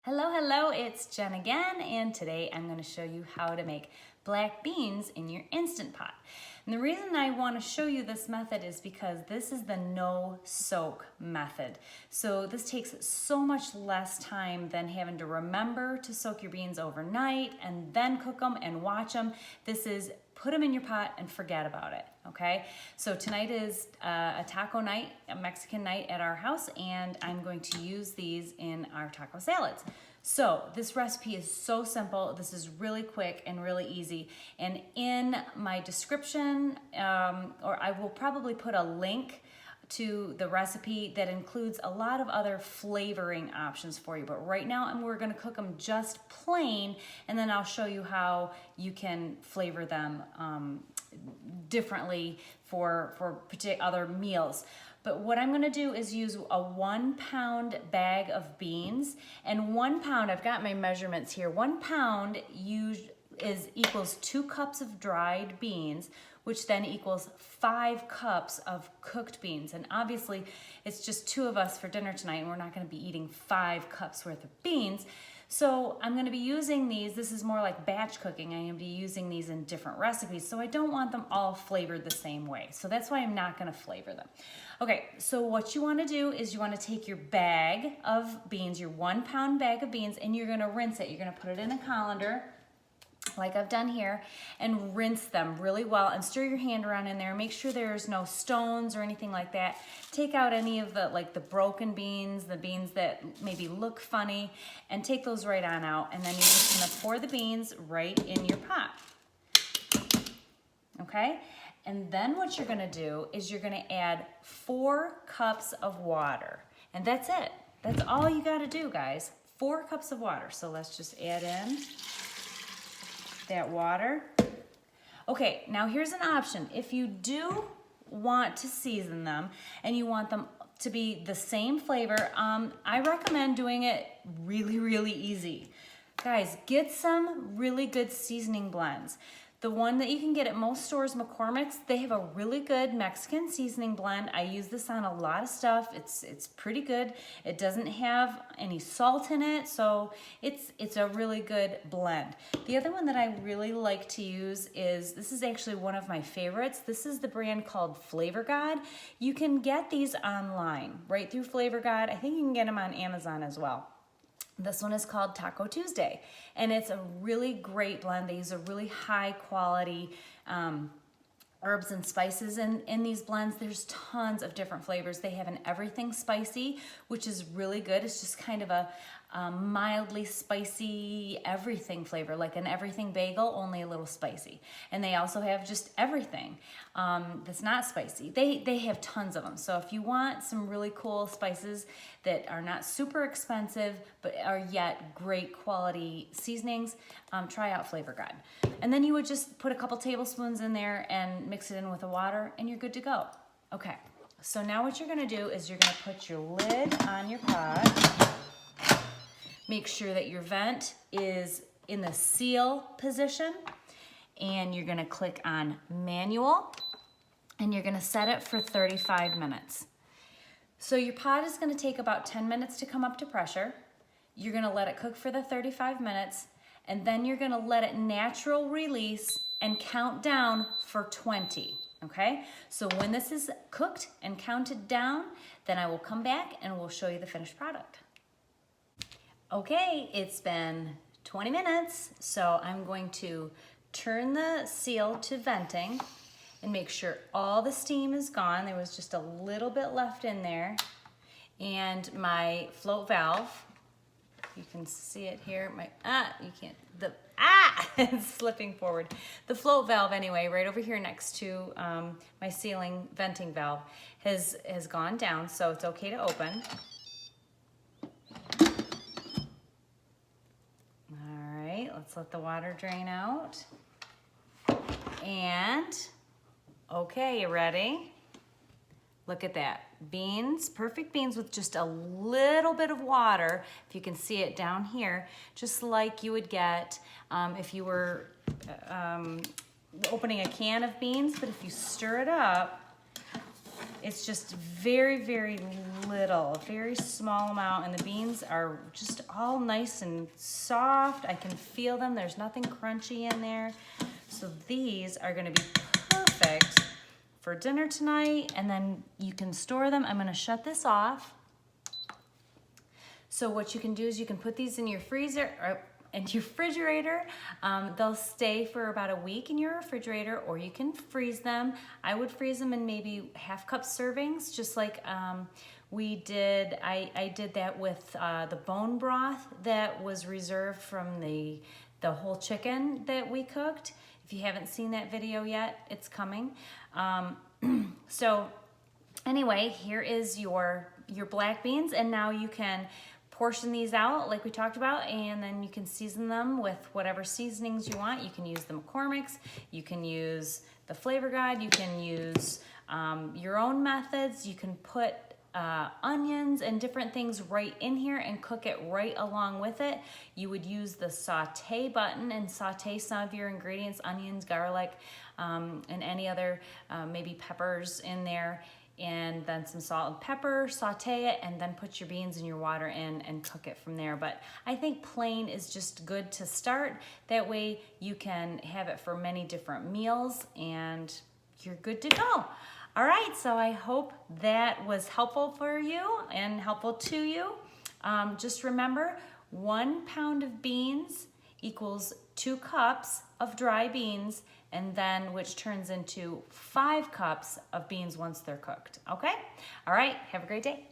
Hello, hello, it's Jen again, and today I'm going to show you how to make black beans in your Instant Pot. And the reason I want to show you this method is because this is the no soak method. So this takes so much less time than having to remember to soak your beans overnight and then cook them and watch them. This is put them in your pot and forget about it, okay? So tonight is a taco night, a Mexican night at our house, and I'm going to use these in our taco salads. So this recipe is so simple. This is really quick and really easy. And in my description, or I will probably put a link to the recipe that includes a lot of other flavoring options for you. But right now we're gonna cook them just plain, and then I'll show you how you can flavor them differently for other meals. But what I'm gonna do is use a 1 pound bag of beans, and 1 pound, I've got my measurements here, 1 pound equals 2 cups of dried beans, which then equals 5 cups of cooked beans. And obviously it's just 2 of us for dinner tonight, and we're not gonna be eating 5 cups worth of beans. So I'm gonna be using these, this is more like batch cooking, I'm gonna be using these in different recipes, so I don't want them all flavored the same way. So that's why I'm not gonna flavor them. Okay, so what you wanna do is you wanna take your bag of beans, your 1 pound bag of beans, and you're gonna rinse it. You're gonna put it in a colander, like I've done here, and rinse them really well and stir your hand around in there. Make sure there's no stones or anything like that. Take out any of the broken beans, the beans that maybe look funny, and take those right on out. And then you're just gonna pour the beans right in your pot. Okay? And then what you're gonna do is you're gonna add 4 cups of water. And that's it. That's all you gotta do, guys. 4 cups of water. So let's just add in that water. Okay, now here's an option. If you do want to season them and you want them to be the same flavor, I recommend doing it really, really easy. Guys, get some really good seasoning blends. The one that you can get at most stores, McCormick's, they have a really good Mexican seasoning blend. I use this on a lot of stuff. It's pretty good. It doesn't have any salt in it, so it's a really good blend. The other one that I really like to use is, this is actually one of my favorites. This is the brand called Flavor God. You can get these online, right through Flavor God. I think you can get them on Amazon as well. This one is called Taco Tuesday, and it's a really great blend. They use a really high quality herbs and spices in these blends. There's tons of different flavors. They have an everything spicy, which is really good. It's just kind of a mildly spicy everything flavor, like an everything bagel, only a little spicy. And they also have just everything that's not spicy. They have tons of them. So if you want some really cool spices that are not super expensive, but are yet great quality seasonings, try out Flavor God. And then you would just put a couple tablespoons in there and mix it in with the water, and you're good to go. Okay, so now what you're gonna do is you're gonna put your lid on your pot. Make sure that your vent is in the seal position, and you're gonna click on manual, and you're gonna set it for 35 minutes. So your pot is gonna take about 10 minutes to come up to pressure. You're gonna let it cook for the 35 minutes, and then you're gonna let it natural release and count down for 20, okay? So when this is cooked and counted down, then I will come back and we'll show you the finished product. Okay, it's been 20 minutes, so I'm going to turn the seal to venting and make sure all the steam is gone. There was just a little bit left in there. And my float valve, you can see it here, it's slipping forward. The float valve anyway, right over here next to my ceiling venting valve has gone down, so it's okay to open. Let's let the water drain out. And, okay, you ready? Look at that. Beans, perfect beans with just a little bit of water, if you can see it down here, just like you would get if you were opening a can of beans, but if you stir it up, It's just very, very little, very small amount, and the beans are just all nice and soft. I can feel them. There's nothing crunchy in there. So these are gonna be perfect for dinner tonight, and then you can store them. I'm gonna shut this off. So what you can do is you can put these in your freezer or in your refrigerator. They'll stay for about a week in your refrigerator, or you can freeze them. I would freeze them in maybe half-cup servings, just like we did. I did that with the bone broth that was reserved from the whole chicken that we cooked. If you haven't seen that video yet, it's coming. So anyway, here is your black beans, and now you can portion these out like we talked about, and then you can season them with whatever seasonings you want. You can use the McCormick's, you can use the Flavor God, you can use your own methods. You can put onions and different things right in here and cook it right along with it. You would use the saute button and saute some of your ingredients, onions, garlic, and any other maybe peppers in there, and then some salt and pepper, saute it, and then put your beans and your water in and cook it from there. But I think plain is just good to start. That way you can have it for many different meals and you're good to go. All right, so I hope that was helpful for you and helpful to you. Just remember, 1 pound of beans equals 2 cups of dry beans, and then which turns into 5 cups of beans once they're cooked, okay? All right, have a great day.